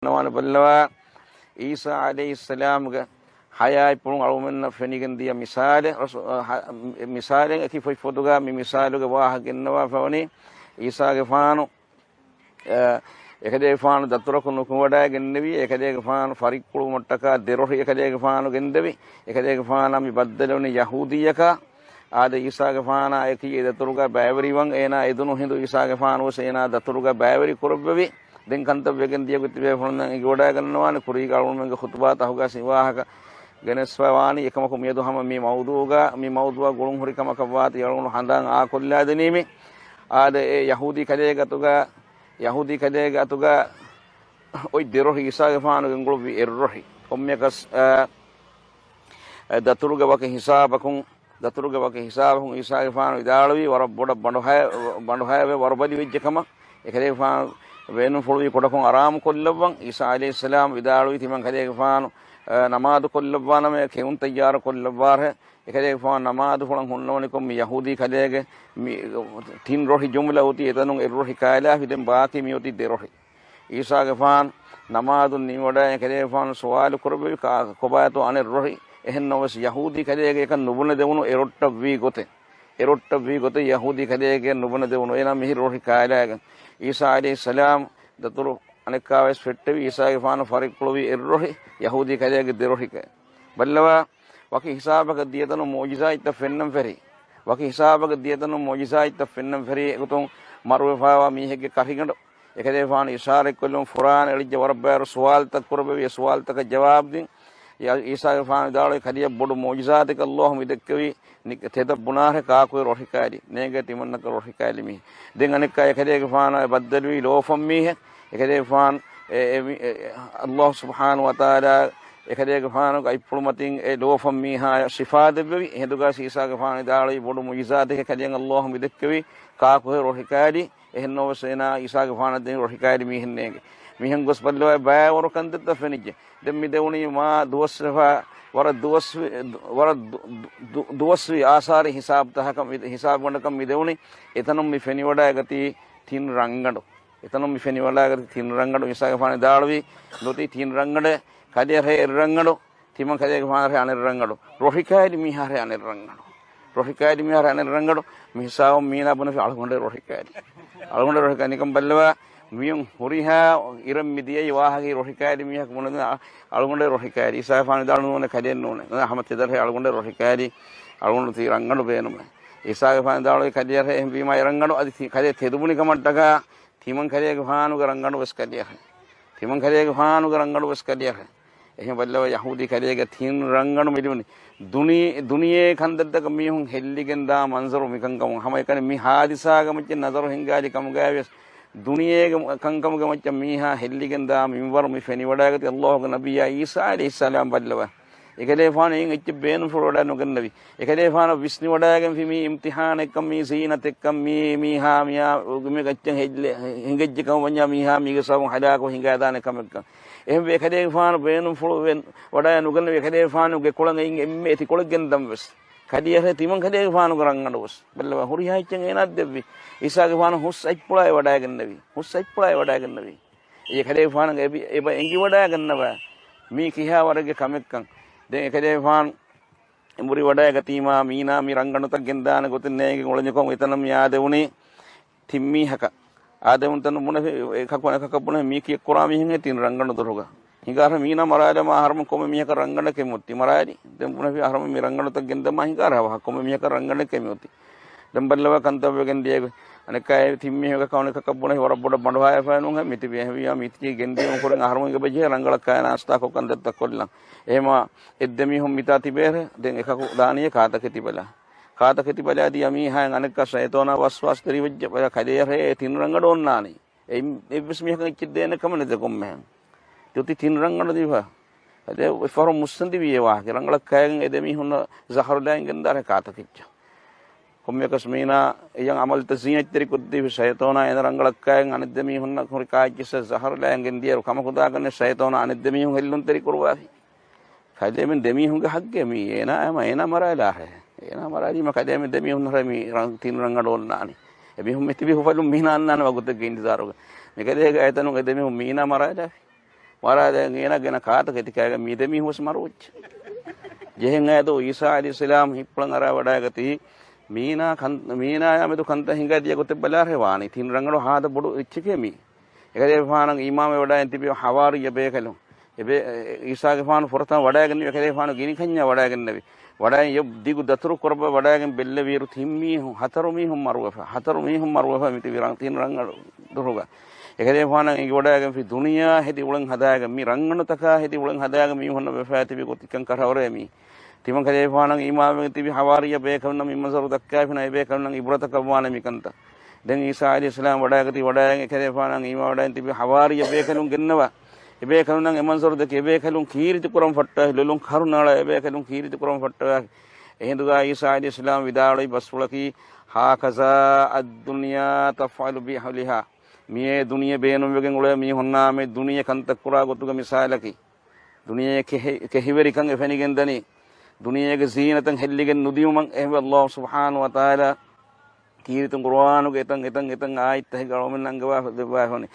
نوان بلوا عيسى عليه السلام حياة بلون علومنا فنيجن دي مثال كيف يفوتوغا مثال واحد النوا فوني عيسى كفانو එකදේ ෆාන දතුරකුණු කුවඩා ගෙන්නවි එකදේ ෆාන ෆරික්කුළු මොට්ටක දෙරොහි එකදේ ෆාන ගෙන්දවි එකදේ ෆාන මි බද්දලෝනි යහූදියක ආද ඊසාගේ ෆාන එකී දතුරුග බෑවරිවන් එනා එදුණු හිඳු ඊසාගේ ෆාන වසේනා දතුරුග බෑවරි කුරබ්බවි දෙන් කන්තව්වගෙන් දියගුත් වේ ෆොන්න ගොඩා ගන්නවාන කුරී කලුණුගේ ඛුතුබා තහුගා සිවාහක ගනස්වානි එකම කුමියදු හැම මේ මවුදුවා ගොළුන් හොරිකම කවාති යලුණු හඳන් ආ කොල්ලා දෙනීමි ආද ඒ යහූදි කලේගතුග යහූදි කදේගතුග ඔයි දෙරොහි ඉසාගේ ෆානු ගංගොලු එරොහි කොම්මකස් දතුරුග වක හිසාබකුන් ඉසාගේ ෆානු ඉදාලවි වර බොඩ බඬහය වරබලි වෙජ්ජකම එකදේ ෆානු වේනු ෆොළුවි කොටකොන් ආරාම කොල්ලවන් ඊසා අලයිහිස් සලාම් ඉදාලවි තිමන් කදේගේ ෆානු නමාදු කොල්ලවනම කෙවුන් තයාර කොල්ලවාර එකදේ ෆානු නමාදු ෆොලන් හොන්නවනි කොම් යහූදි කදේගේ तीन रोही जुमला होती है तनु रोही कायला फिर बाकी में होती दे रोही ईसा के फान नमाज निवड़ा करे फान सवाल करबे कोबा तो अने रोही एहन नवस यहूदी करे के नुबुन देवनु एरोट्ट वी गोते यहूदी करे के नुबुन देवनु एना मिहि रोही कायला ईसा अलैहि सलाम दतुर अनेकावेस फेट्टवी ईसा के फान फरिक कुलवी एरोही यहूदी करे के दे रोही के बल्लवा वकी हिसाब का दिए तनु मौजिजा इत फेन्नम फेरी वकी हिसाब दियतनु मोजिसा इत फिन्नम फेरी गुतुं मरुफावा मीहेगे करिगंड एकदे फान इशारे कोलुं फुरान एलिज वरबर सवाल तक कुरबे सवाल तक जवाब दिन या ईसा फान दाले खदिय बोडु मोजिसात के अल्लाह मिदक्कवी निक थेत बुनारे का कोई रोहिकारी नेगे तिमन्न को रोहिकारी मी दिन अनेक एकदे फान बदलवी लोफम मी है एकदे फान अल्लाह सुब्हानहु व तआला එකදේ ගෆාන ගයිපුමතින් ඒ ලෝෆම් මීහා සිෆාදෙබ්බි හෙදුගා සීසා ගෆාන දාලයි බොඩු මුයිසාත එක කදියන් අල්ලාහ් මිදක්කවි කාකෝ රොහිකාඩි එහෙන්නව සේනා ඊසා ගෆාන දෙන රොහිකාඩි මීහෙන්නේගේ මීහෙන් ගොස් බල්ලෝ බෑ වර කන්දත් ෆෙනිජ දෙම් මිදෙවුනි මා දුවස්වා වර දුවස්වි ආසාර හිසාබ් තහකම් හිසාබ් වණකම් මිදෙවුනි එතනම් මි ෆෙනි වඩා ගති තින් රංගඩ එතනම් මි ෆෙනි වඩා ගති තින් රංගඩ ඊසා ගෆාන දාලවි ලොටි තින් රංගඩ කදියර හේ රංගඩෝ තිමන් කදියක මාරේ අනේ රංගඩෝ රොහිකායලි මිහාරේ අනේ රංගඩෝ මිසාව මීනා බන අලගොඬේ රොහිකායලි නිකම් බල්ලවා මියුන් හොරිහා ඉරම් මිදියේ වාහගේ රොහිකායලි මිහක් මොනද අලගොඬේ රොහිකායලි ඉසාෆාන දාන නෝනේ කදියන් නෝනේ අහමත් තෙදර හේ අලගොඬේ රොහිකායලි අලගොඬ ති රංගඩෝ බේනම ඉසාෆාන දාලෝ කදියර හේ බීමා රංගඩෝ අදි කදිය තෙදුමුනි කමට්ටක තිමන් කදියක ෆානු රංගඩෝ වස් කදියහ තිමන් කදියක ෆානු රංගඩෝ වස් කදියහ එහෙම බල්ලව යහූදි කලේගේ තින් රංගණු මිදුනි දුනියේ කන්දද්දක මිහුන් හෙල්ලිගෙන් දා මන්සරු මිකංකම හැම එකනේ මි හාදිසාගමච්ච නදරු හින්ගාලි කමුගාවස් දුනියේ කංකම ගමච්ච මිහා හෙල්ලිගෙන් දා මිවර මි ෆෙනි වඩාගති අල්ලාහ්ගේ නබියා ඊසා අලයිහිස් සලාම් බල්ලව එකදේ ෆාන එන් එච්ච බේන ෆොරඩා නොගන්නවි එකදේ ෆාන විස්නි වඩාගෙන ෆි මි ඉම්තිහාන එක්කම් මි සීනත් එක්කම් මිහා මියා උගමෙ ගච්චන් හින්ගෙජ්ජ කම වඤ්ඤා මිහා මිගසව හදාකෝ හින්ගා දාන කමක එහෙම එකදේ ෆාන බේන ෆොරෙන් වඩා නොගන්න එකදේ ෆානුගේ කොළඟ ඉන් එම්මේ ති කොළගෙන් දම්වස් කදියර තිමන් කදේ ෆානු කරංගනවස් බල්ලව හොරි හයිච්චන් එනත් දෙවි ඊසාගේ ෆාන හුස් අයිප්පුලාය වඩාගෙන්නවි ඒකදේ ෆාන එබ එංගි වඩාගන්නවා මී කිහා වරගේ කමෙක්කන් දැන් එකදේ ෆාන් මුරි වඩායක තීමා මීනා මි රංගනතක් ගෙන්දාන ගොතන් නෑගේ කොළഞ്ഞකොන් එතනම යාදෙවුනේ තිම්මීහක ආදෙවුන් තන මුන එකක් බුන මී කිය කොරා මිහින් තින් රංගන දොරග හිඟාර මීනා මරාදම හරම කොම මියක රංගන කෙමුත්ති මරාදි දැන් මුන හරම මි රංගනතක් ගෙන්දම හිඟාරව කොම මියක රංගන කෙමුත්ති දැන් බල්ලව කන්තව්වගෙන් දියග අනකයි තිම්මීහක කවන එකක් බුන වර බොඩ බඬවාය ෆානුන් මිති බෙහවියා මිති ගෙන්දීම කොරන් හරම එක බජේ රංගලක් කයන ආස්තා කොකන් දෙත්ත කොල්ලන් එහෙම එද්දමි හොම් මිතා තිබේර දැන් එකක දානිය කාතක තිබලාදී යමි හයන් අනක ශයතෝන වස්වාස් ත්‍රිවිජ්ජ බල කදේරේ තින් රංගඩ ඕන්නානි ඒ විස්මියක කිද්දේන කමනද කොම්මෙන් තුති තින් රංගඩ දිවා අද ෆර මුස්සන්දි වියවා රංගලක් කයන් එදමි හොන සහරුලෙන් ගෙන්දාර කාතකිච්ච කොම්මකස් මීනා යන් අමල් තසීන ත්‍රි කුද්දි ශයතෝන එන රංගලක් කයන් අනෙද්දමි හොන කුරි කාච්චස සහරුලෙන් ගෙන්දියර කම කුදාගන්න ශයතෝන අනෙද්දමි හොන හෙල්ලුන් ත්‍රි කුරවාහි කදෙමෙන් දෙමි හොඟ හග්ගේ මී එනා මරාලා හේ එනා මරාදි මකදෙමෙන් දෙමි හොන රමි තින් රංගඩ ඕන්නානි එබි හොම් මෙති බි හොපලු මීනා අන්නන වගුත ගෙන්දි දාරෝග මේකදේ ගයතනු එදෙමි හොම් මීනා මරාලා වරාදෙන් එනගෙන කාතක තිකයක මිදෙමි හොස් මරුච්ච ජෙහෙන් ඇදෝ ඊසා අලයිහිස්සලාම් හිප්පලන් අරා වඩාගති මීනා යමෙදු කන්ත හිඟදිය ගොත බලාරේ වානි තින් රංගල හාද බොඩු ඉච්චකෙමි එකදේ ෆානන් ඊමාම වඩාෙන් තිබි හවාරිය බේකලු එබේ ඊසාගේ ෆාන ෆොරතන් වඩාගෙන එකදේ ෆාන ගිනි කඤ්ඤා වඩාගෙන නබි වඩාෙන් යොබ් දිගු දතුරු කරබ වඩාගෙන බෙල්ල වීරු තිම්මි හතරු මීහුම් මරුවෆ මිති විරන් තින් රංගල දුරුගා එකදේ ෆානන් ඊ වඩාගෙන ෆි දුනියා හෙදි උලන් හදාගෙන මි රංගන තකා හෙදි උලන් හදාගෙන මි හොන්න වෙෆාති බි කොතිකන් කරවරේ මි තිමන් කදේ ෆානන් ඊමාම තිබි හවාරිය බේකලු නම් ඉමසරු දක්කා ෆිනා බේකලු නම් ඉබ්‍රත කවාන මිකන්ත දැන් ඊසා අලයිහිස්සලාම් වඩාගති වඩාගෙන එකදේ ෆානන් ඊමා වඩාගෙන තිබි හවාරිය බේකලුන් ගෙන්නවා එබේ කලුන් නම් එමන්සරු දෙක එබේ කලුන් කීරිති කුරම් ෆට්ටා ලුලුන් කරුණාල එබේ කලුන් කීරිති කුරම් ෆට්ටා එහෙඳුගා ඊසා අලයිහිස්සලාම් විදාලයි බස්වලකි හාකසා අද්දුනියා තෆලු බිහලිහා මියේ දුනිය බේනුම් වගෙන් උල මි හොන්නා මේ දුනිය කන්ත කුරා ගොතුග මිසාලකි දුනියේ කෙහිවරිකන් එෆෙනිගෙන් දනි දුනියේගේ සීනතන් හෙල්ලිගෙන් නුදියුමන් එහෙම අල්ලාහ් සුබ්හානහු වතාලා කීරිතුන් කුර්ආනුගේ එතන් ආයිත් එහෙ ගලොමෙන් අංගවා දෙවා හොනේ